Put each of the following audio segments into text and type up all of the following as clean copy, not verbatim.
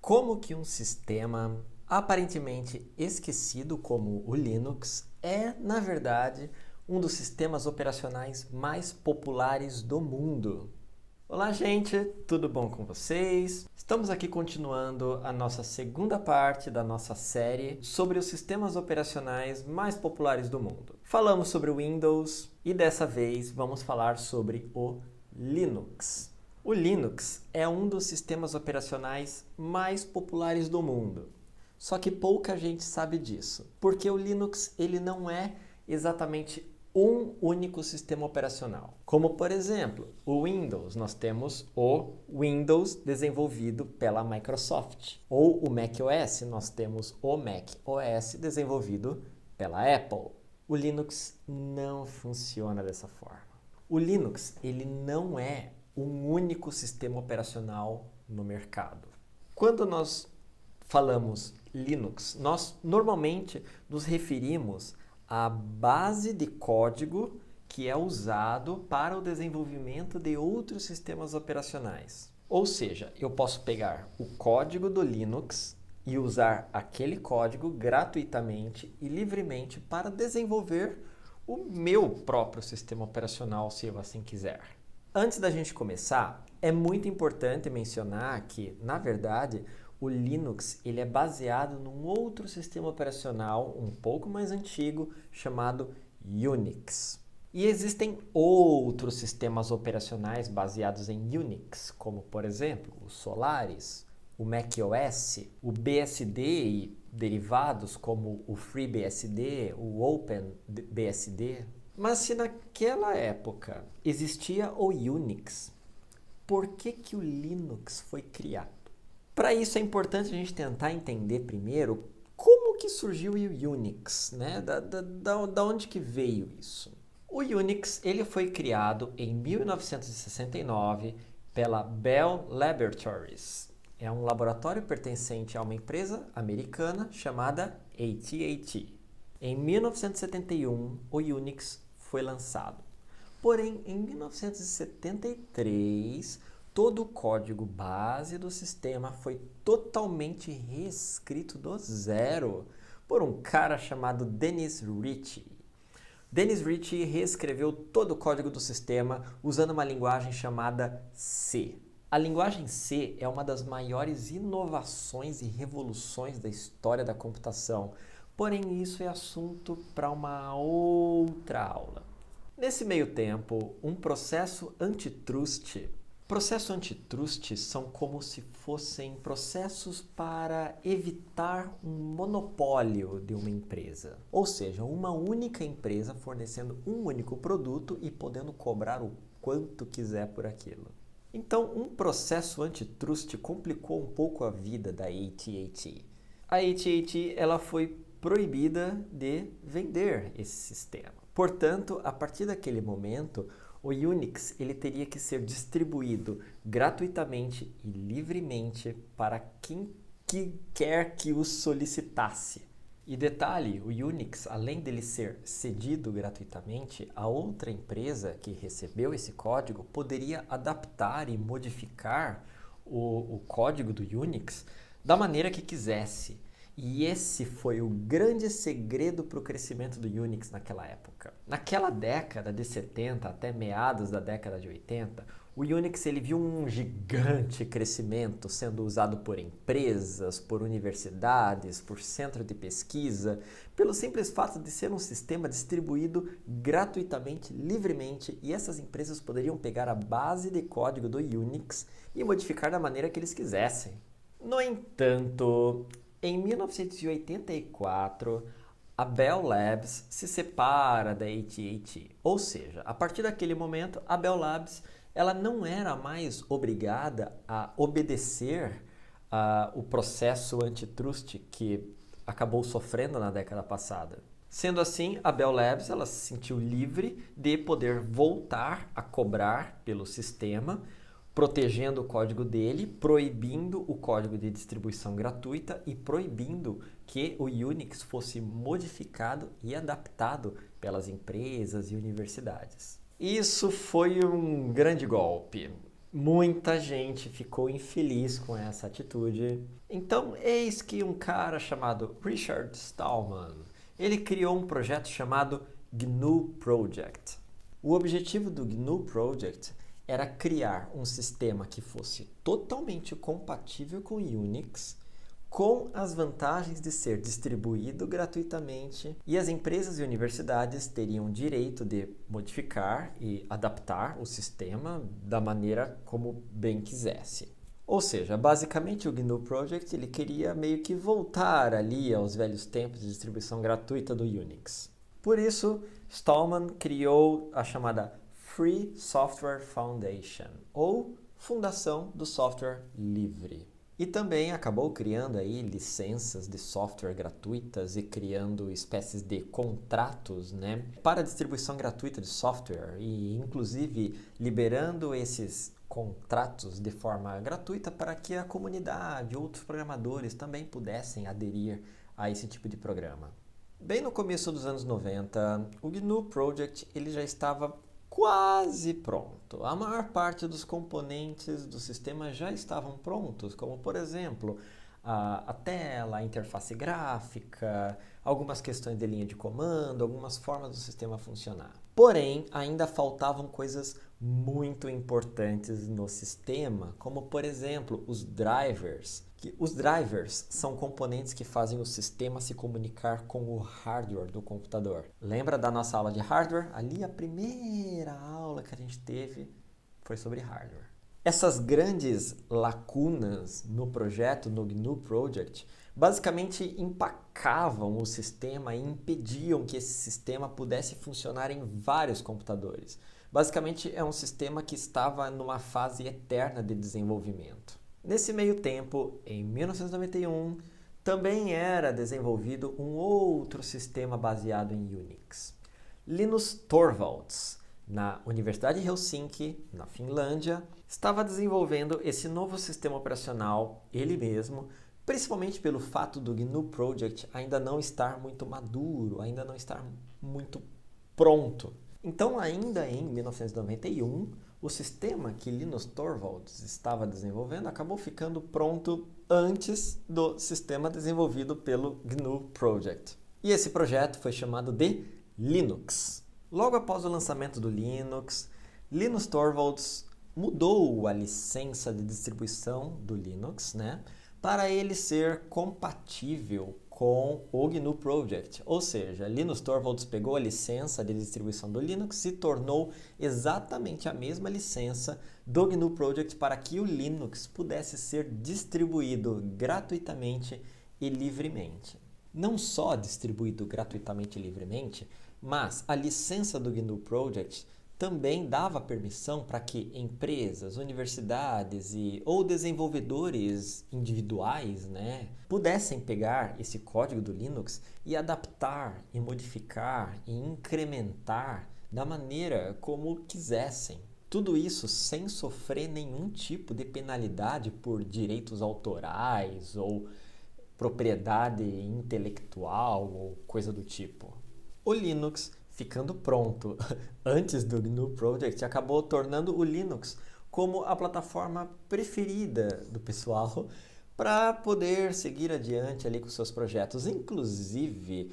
Como que um sistema aparentemente esquecido como o Linux é, na verdade, um dos sistemas operacionais mais populares do mundo? Olá, gente, tudo bom com vocês? Estamos aqui continuando a nossa segunda parte da nossa série sobre os sistemas operacionais mais populares do mundo. Falamos sobre o Windows e dessa vez vamos falar sobre o Linux. O Linux é um dos sistemas operacionais mais populares do mundo. Só que pouca gente sabe disso, porque o Linux ele não é exatamente um único sistema operacional. Como, por exemplo, o Windows, nós temos o Windows desenvolvido pela Microsoft. Ou o macOS, nós temos o macOS desenvolvido pela Apple. O Linux não funciona dessa forma. O Linux ele não é um único sistema operacional no mercado. Quando nós falamos Linux, nós normalmente nos referimos à base de código que é usado para o desenvolvimento de outros sistemas operacionais. Ou seja, eu posso pegar o código do Linux e usar aquele código gratuitamente e livremente para desenvolver o meu próprio sistema operacional, se eu assim quiser. Antes da gente começar, é muito importante mencionar que, na verdade, o Linux ele é baseado num outro sistema operacional um pouco mais antigo chamado Unix. E existem outros sistemas operacionais baseados em Unix, como por exemplo o Solaris, o macOS, o BSD e derivados como o FreeBSD, o OpenBSD. Mas se naquela época existia o Unix, por que o Linux foi criado? Para isso é importante a gente tentar entender primeiro como que surgiu o Unix, né? Da onde que veio isso? O Unix ele foi criado em 1969 pela Bell Laboratories. É um laboratório pertencente a uma empresa americana chamada AT&T. Em 1971, o Unix foi lançado. Porém, em 1973, todo o código base do sistema foi totalmente reescrito do zero por um cara chamado Dennis Ritchie. Dennis Ritchie reescreveu todo o código do sistema usando uma linguagem chamada C. A linguagem C é uma das maiores inovações e revoluções da história da computação. Porém, isso é assunto para uma outra aula. Nesse meio tempo, um processo antitrust. Processos antitrust são como se fossem processos para evitar um monopólio de uma empresa. Ou seja, uma única empresa fornecendo um único produto e podendo cobrar o quanto quiser por aquilo. Então, um processo antitrust complicou um pouco a vida da AT&T. A AT&T ela foi proibida de vender esse sistema. Portanto, a partir daquele momento, o Unix ele teria que ser distribuído gratuitamente e livremente para quem quer que o solicitasse. E detalhe, o Unix, além dele ser cedido gratuitamente, a outra empresa que recebeu esse código poderia adaptar e modificar o código do Unix da maneira que quisesse. E esse foi o grande segredo para o crescimento do Unix naquela época. Naquela década de 70 até meados da década de 80, o Unix ele viu um gigante crescimento sendo usado por empresas, por universidades, por centro de pesquisa, pelo simples fato de ser um sistema distribuído gratuitamente, livremente, e essas empresas poderiam pegar a base de código do Unix e modificar da maneira que eles quisessem. No entanto, em 1984, a Bell Labs se separa da AT&T. Ou seja, a partir daquele momento, a Bell Labs ela não era mais obrigada a obedecer o processo antitrust que acabou sofrendo na década passada. Sendo assim, a Bell Labs ela se sentiu livre de poder voltar a cobrar pelo sistema, protegendo o código dele, proibindo o código de distribuição gratuita e proibindo que o Unix fosse modificado e adaptado pelas empresas e universidades. Isso foi um grande golpe. Muita gente ficou infeliz com essa atitude. Então, eis que um cara chamado Richard Stallman, ele criou um projeto chamado GNU Project. O objetivo do GNU Project era criar um sistema que fosse totalmente compatível com Unix, com as vantagens de ser distribuído gratuitamente, e as empresas e universidades teriam direito de modificar e adaptar o sistema da maneira como bem quisesse. Ou seja, basicamente o GNU Project ele queria meio que voltar ali aos velhos tempos de distribuição gratuita do Unix. Por isso, Stallman criou a chamada Free Software Foundation, ou Fundação do Software Livre. E também acabou criando aí licenças de software gratuitas e criando espécies de contratos, né, para a distribuição gratuita de software e inclusive liberando esses contratos de forma gratuita para que a comunidade, outros programadores também pudessem aderir a esse tipo de programa. Bem no começo dos anos 90, o GNU Project ele já estava quase pronto. A maior parte dos componentes do sistema já estavam prontos, como por exemplo a tela, a interface gráfica, algumas questões de linha de comando, algumas formas do sistema funcionar. Porém, ainda faltavam coisas muito importantes no sistema, como por exemplo os drivers. Os drivers são componentes que fazem o sistema se comunicar com o hardware do computador. Lembra da nossa aula de hardware? Ali a primeira aula que a gente teve foi sobre hardware. Essas grandes lacunas no projeto, no GNU Project, basicamente empacavam o sistema e impediam que esse sistema pudesse funcionar em vários computadores. Basicamente é um sistema que estava numa fase eterna de desenvolvimento. Nesse meio tempo, em 1991, também era desenvolvido um outro sistema baseado em Unix. Linus Torvalds, na Universidade de Helsinki, na Finlândia, estava desenvolvendo esse novo sistema operacional, ele mesmo, principalmente pelo fato do GNU Project ainda não estar muito maduro, ainda não estar muito pronto. Então, ainda em 1991, o sistema que Linus Torvalds estava desenvolvendo acabou ficando pronto antes do sistema desenvolvido pelo GNU Project. E esse projeto foi chamado de Linux. Logo após o lançamento do Linux, Linus Torvalds mudou a licença de distribuição do Linux, né, para ele ser compatível com o GNU Project, ou seja, Linus Torvalds pegou a licença de distribuição do Linux e tornou exatamente a mesma licença do GNU Project para que o Linux pudesse ser distribuído gratuitamente e livremente. Não só distribuído gratuitamente e livremente, mas a licença do GNU Project também dava permissão para que empresas, universidades ou desenvolvedores individuais, né, pudessem pegar esse código do Linux e adaptar, e modificar, e incrementar da maneira como quisessem. Tudo isso sem sofrer nenhum tipo de penalidade por direitos autorais ou propriedade intelectual ou coisa do tipo. O Linux, ficando pronto antes do GNU Project, acabou tornando o Linux como a plataforma preferida do pessoal para poder seguir adiante ali com seus projetos. Inclusive,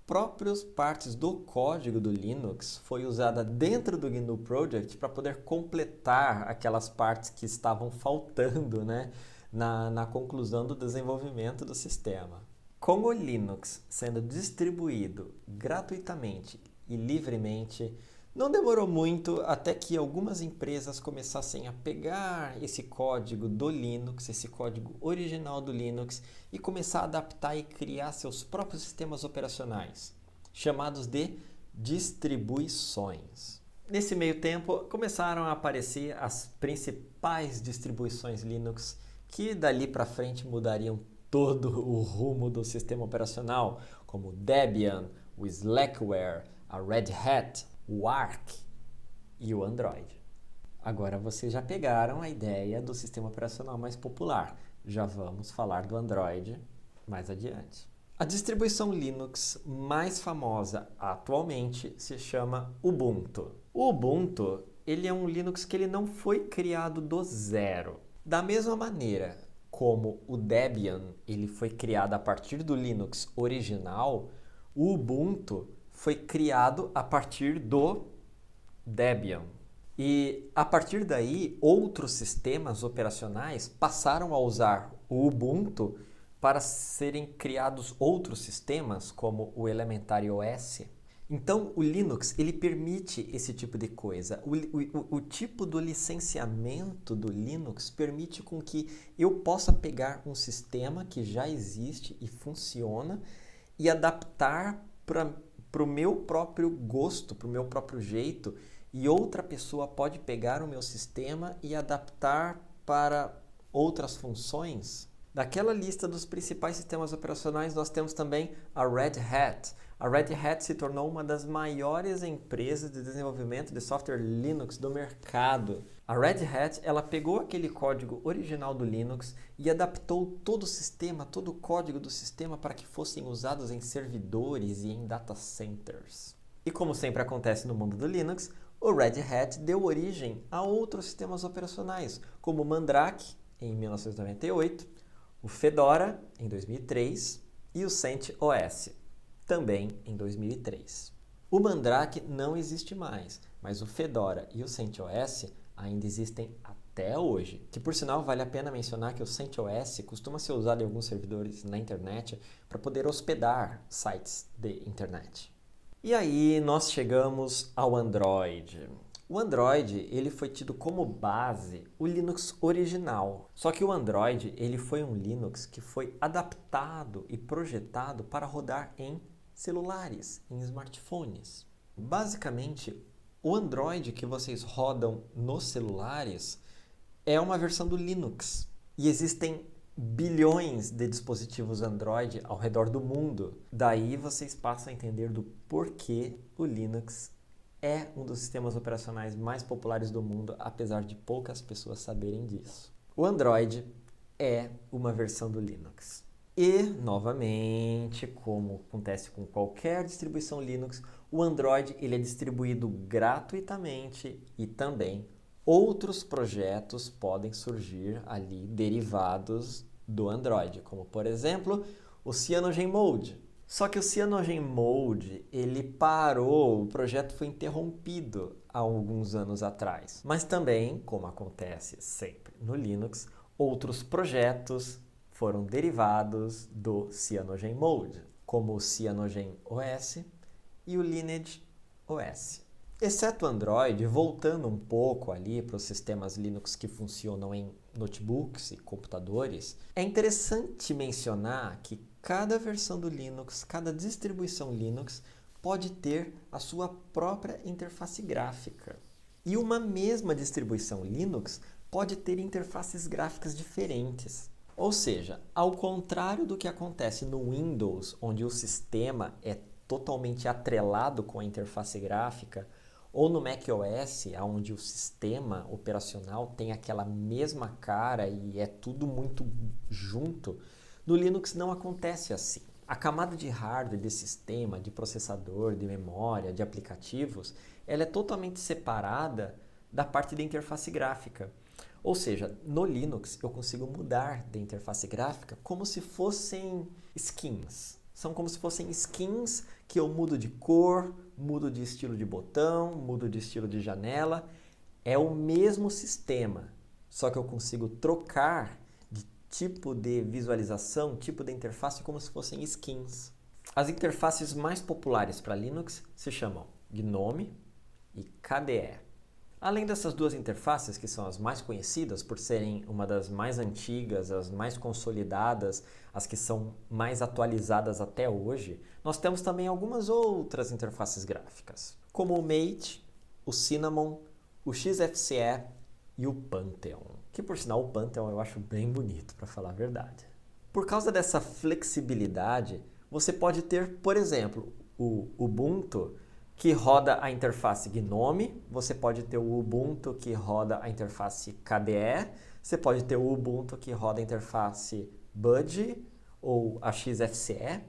próprias partes do código do Linux foi usada dentro do GNU Project para poder completar aquelas partes que estavam faltando, né, na conclusão do desenvolvimento do sistema. Com o Linux sendo distribuído gratuitamente e livremente, não demorou muito até que algumas empresas começassem a pegar esse código do Linux, esse código original do Linux, e começar a adaptar e criar seus próprios sistemas operacionais, chamados de distribuições. Nesse meio tempo, começaram a aparecer as principais distribuições Linux, que dali para frente mudariam todo o rumo do sistema operacional, como o Debian, o Slackware, a Red Hat, o Arch e o Android. Agora vocês já pegaram a ideia do sistema operacional mais popular. Já vamos falar do Android mais adiante. A distribuição Linux mais famosa atualmente se chama Ubuntu. O Ubuntu ele é um Linux que ele não foi criado do zero. Da mesma maneira como o Debian ele foi criado a partir do Linux original, o Ubuntu foi criado a partir do Debian. E a partir daí, outros sistemas operacionais passaram a usar o Ubuntu para serem criados outros sistemas, como o Elementary OS. Então, o Linux ele permite esse tipo de coisa. O tipo do licenciamento do Linux permite com que eu possa pegar um sistema que já existe e funciona e adaptar para o meu próprio gosto, para o meu próprio jeito, e outra pessoa pode pegar o meu sistema e adaptar para outras funções. Daquela lista dos principais sistemas operacionais, nós temos também a Red Hat. A Red Hat se tornou uma das maiores empresas de desenvolvimento de software Linux do mercado. A Red Hat ela pegou aquele código original do Linux e adaptou todo o sistema, todo o código do sistema para que fossem usados em servidores e em data centers. E como sempre acontece no mundo do Linux, o Red Hat deu origem a outros sistemas operacionais, como o Mandrake, em 1998, o Fedora, em 2003, e o CentOS, também em 2003. O Mandrake não existe mais, mas o Fedora e o CentOS ainda existem até hoje. Que, por sinal, vale a pena mencionar que o CentOS costuma ser usado em alguns servidores na internet para poder hospedar sites de internet. E aí nós chegamos ao Android. O Android ele foi tido como base o Linux original. Só que o Android ele foi um Linux que foi adaptado e projetado para rodar em celulares, em smartphones. Basicamente, o Android que vocês rodam nos celulares é uma versão do Linux. E existem bilhões de dispositivos Android ao redor do mundo. Daí vocês passam a entender do porquê o Linux é um dos sistemas operacionais mais populares do mundo, apesar de poucas pessoas saberem disso. O Android é uma versão do Linux. E, novamente, como acontece com qualquer distribuição Linux, o Android ele é distribuído gratuitamente e também outros projetos podem surgir ali derivados do Android, como por exemplo o CyanogenMod. Só que o CyanogenMod ele parou, o projeto foi interrompido há alguns anos atrás. Mas também, como acontece sempre no Linux, outros projetos foram derivados do CyanogenMod, como o CyanogenOS e o Lineage OS. Exceto o Android, voltando um pouco ali para os sistemas Linux que funcionam em notebooks e computadores, é interessante mencionar que cada versão do Linux, cada distribuição Linux pode ter a sua própria interface gráfica. E uma mesma distribuição Linux pode ter interfaces gráficas diferentes. Ou seja, ao contrário do que acontece no Windows, onde o sistema é totalmente atrelado com a interface gráfica, ou no macOS, onde o sistema operacional tem aquela mesma cara e é tudo muito junto, no Linux não acontece assim. A camada de hardware de sistema, de processador, de memória, de aplicativos, ela é totalmente separada da parte da interface gráfica. Ou seja, no Linux eu consigo mudar de interface gráfica como se fossem skins. São como se fossem skins que eu mudo de cor, mudo de estilo de botão, mudo de estilo de janela. É o mesmo sistema, só que eu consigo trocar de tipo de visualização, tipo de interface como se fossem skins. As interfaces mais populares para Linux se chamam GNOME e KDE. Além dessas duas interfaces, que são as mais conhecidas por serem uma das mais antigas, as mais consolidadas, as que são mais atualizadas até hoje, nós temos também algumas outras interfaces gráficas, como o Mate, o Cinnamon, o XFCE e o Pantheon. Que, por sinal, o Pantheon eu acho bem bonito, para falar a verdade. Por causa dessa flexibilidade, você pode ter, por exemplo, o Ubuntu, que roda a interface GNOME, você pode ter o Ubuntu que roda a interface KDE, você pode ter o Ubuntu que roda a interface Budgie ou a XFCE.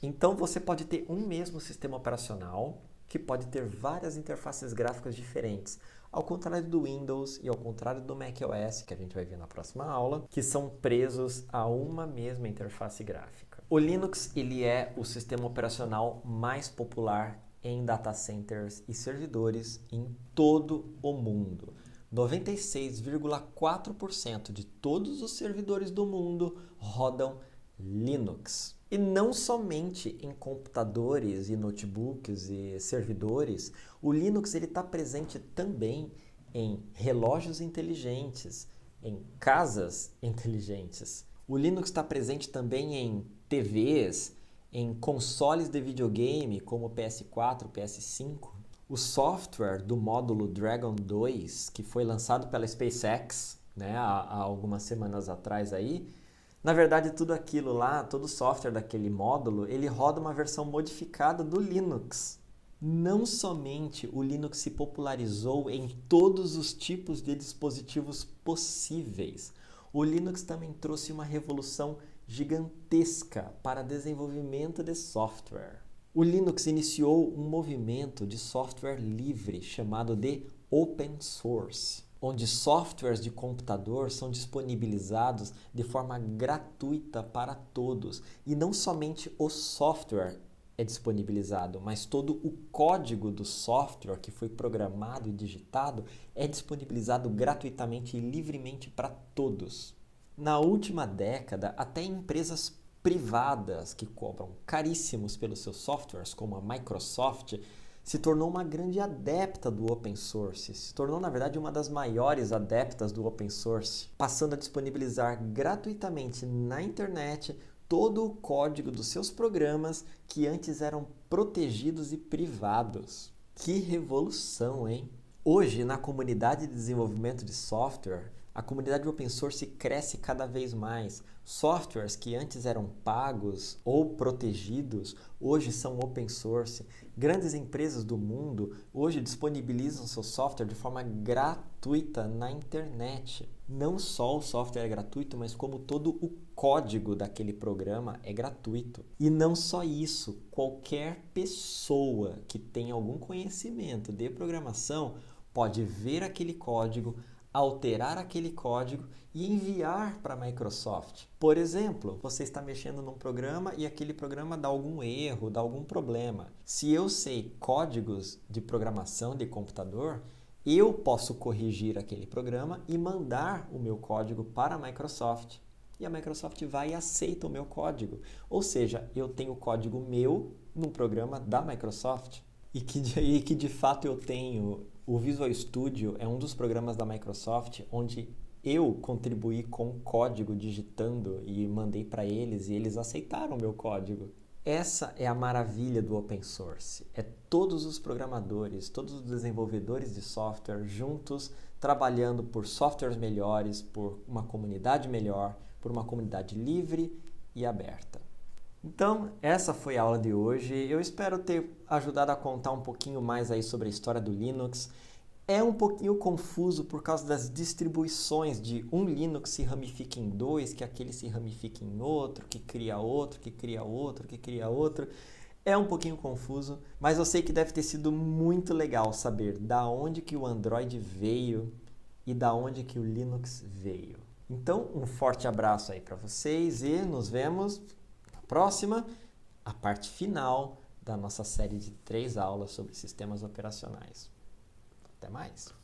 Então você pode ter um mesmo sistema operacional que pode ter várias interfaces gráficas diferentes. ao contrário do Windows e ao contrário do macOS, que a gente vai ver na próxima aula, que são presos a uma mesma interface gráfica. O Linux ele é o sistema operacional mais popular em data centers e servidores em todo o mundo. 96,4% de todos os servidores do mundo rodam Linux. E não somente em computadores e notebooks e servidores, o Linux está presente também em relógios inteligentes, em casas inteligentes. O Linux está presente também em TVs, em consoles de videogame como o PS4, PS5. O software do módulo Dragon 2, que foi lançado pela SpaceX, né, há algumas semanas atrás aí, na verdade tudo aquilo lá, todo o software daquele módulo, ele roda uma versão modificada do Linux. Não somente o Linux se popularizou em todos os tipos de dispositivos possíveis, o Linux também trouxe uma revolução gigantesca para desenvolvimento de software. O Linux iniciou um movimento de software livre chamado de Open Source, onde softwares de computador são disponibilizados de forma gratuita para todos. E não somente o software é disponibilizado, mas todo o código do software que foi programado e digitado é disponibilizado gratuitamente e livremente para todos. Na última década, até empresas privadas que cobram caríssimos pelos seus softwares, como a Microsoft, se tornou uma grande adepta do open source, se tornou, na verdade, uma das maiores adeptas do open source, passando a disponibilizar gratuitamente na internet todo o código dos seus programas que antes eram protegidos e privados. Que revolução, hein? Hoje, na comunidade de desenvolvimento de software, a comunidade open source cresce cada vez mais. Softwares que antes eram pagos ou protegidos, hoje são open source. Grandes empresas do mundo hoje disponibilizam seu software de forma gratuita na internet. Não só o software é gratuito, mas como todo o código daquele programa é gratuito. E não só isso, qualquer pessoa que tenha algum conhecimento de programação pode ver aquele código, alterar aquele código e enviar para a Microsoft. Por exemplo, você está mexendo num programa e aquele programa dá algum erro, dá algum problema. Se eu sei códigos de programação de computador, eu posso corrigir aquele programa e mandar o meu código para a Microsoft. E a Microsoft vai e aceita o meu código. Ou seja, eu tenho o código meu num programa da Microsoft. E que de fato eu tenho. O Visual Studio é um dos programas da Microsoft onde eu contribuí com o código digitando e mandei para eles e eles aceitaram o meu código. Essa é a maravilha do open source. É todos os programadores, todos os desenvolvedores de software juntos trabalhando por softwares melhores, por uma comunidade melhor, por uma comunidade livre e aberta. Então, essa foi a aula de hoje. Eu espero ter ajudado a contar um pouquinho mais aí sobre a história do Linux. É um pouquinho confuso por causa das distribuições de um Linux se ramifica em dois, que aquele se ramifica em outro, que cria outro, que cria outro, que cria outro. É um pouquinho confuso, mas eu sei que deve ter sido muito legal saber da onde que o Android veio e da onde que o Linux veio. Então, um forte abraço aí para vocês e nos vemos próxima, a parte final da nossa série de 3 aulas sobre sistemas operacionais. Até mais!